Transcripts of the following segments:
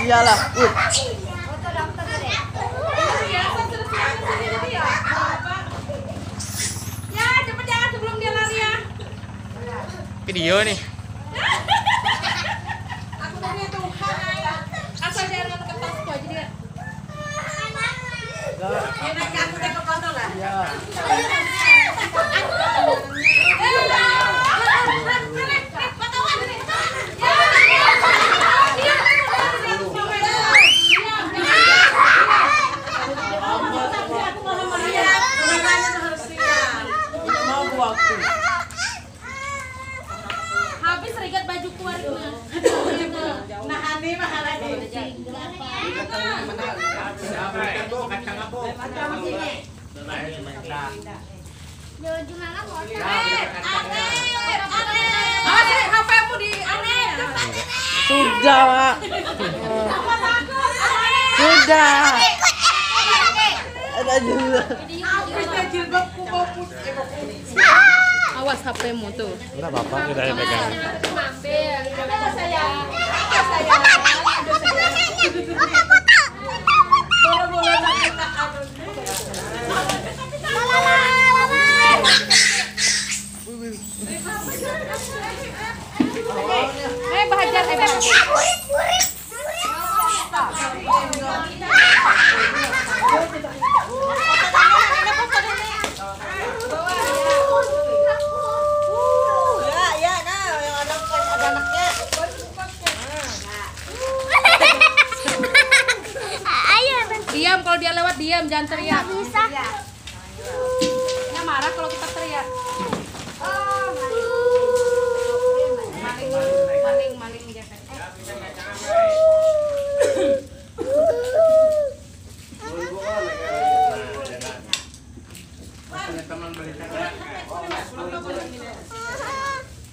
Iyalah. Ya, cepet jangan sebelum dia lari ya. Video nih. Aku tadi Tuhan ya. Asal jangan ketok aja dia. Enak aku tengok foto lah. Iya. Habis terikat baju keluarga. Nah, ini mahal lagi. HP-mu di Sudah, Pak. Sudah. Ada juga. Awas HP-mu tuh. Enggak apa-apa, udah ada pegang. Bahajar, diam, kalau dia lewat diam, jangan teriak. Bisa. Dia marah kalau kita teriak. Maling dia.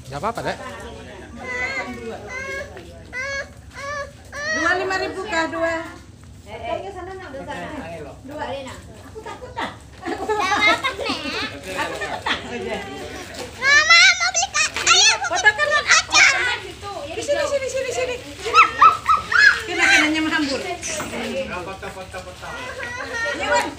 Enggak apa-apa, Dek. 25.000 kah 2? Mama mau beli ayam. Fotokan aja. Di sini. Kena-kenanya menghambur. Ya, Wan.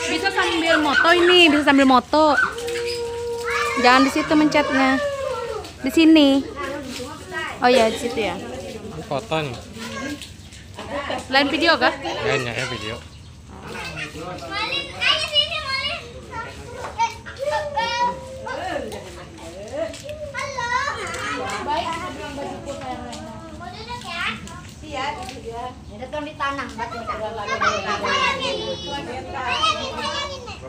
Bisa sambil moto ini, bisa sambil moto. Jangan di situ mencetnya. Di sini. Oh ya, di situ ya. Ini foto nih. Lain video kah? Kayaknya ya video. Malin, ayo sini Malin. Halo. Baik. Mau duduk ya? Iya. Ada tuh ditanam batu.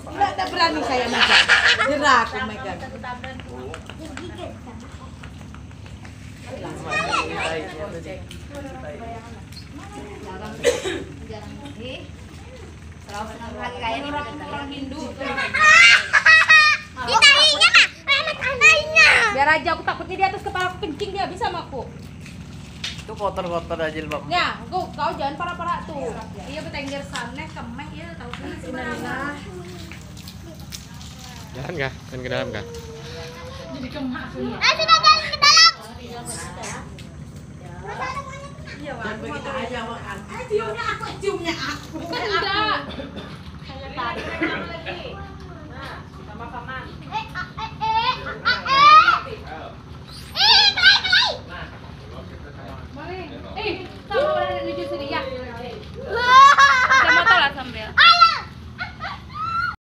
Enggak berani saya megang. Jerak aku megang. Jarang lagi. Kalau senang lagi kayak ini Orang Hindu. di tahinya Kak. Remet tahinya. Biar aja, aku takutnya di atas kepala aku kencing dia bisa sama aku. Itu kotor-kotor aja, Bang. Ya, kau jangan parah-parah tuh. Iya betengger sana kemeh ya tahu kan sebenarnya. Jalan nggak? Jalan ke dalam nggak? Jadi kemah aku ya. Sudah jalan ke dalam. Jangan begitu aja makan. Ciumnya aku. Kan enggak.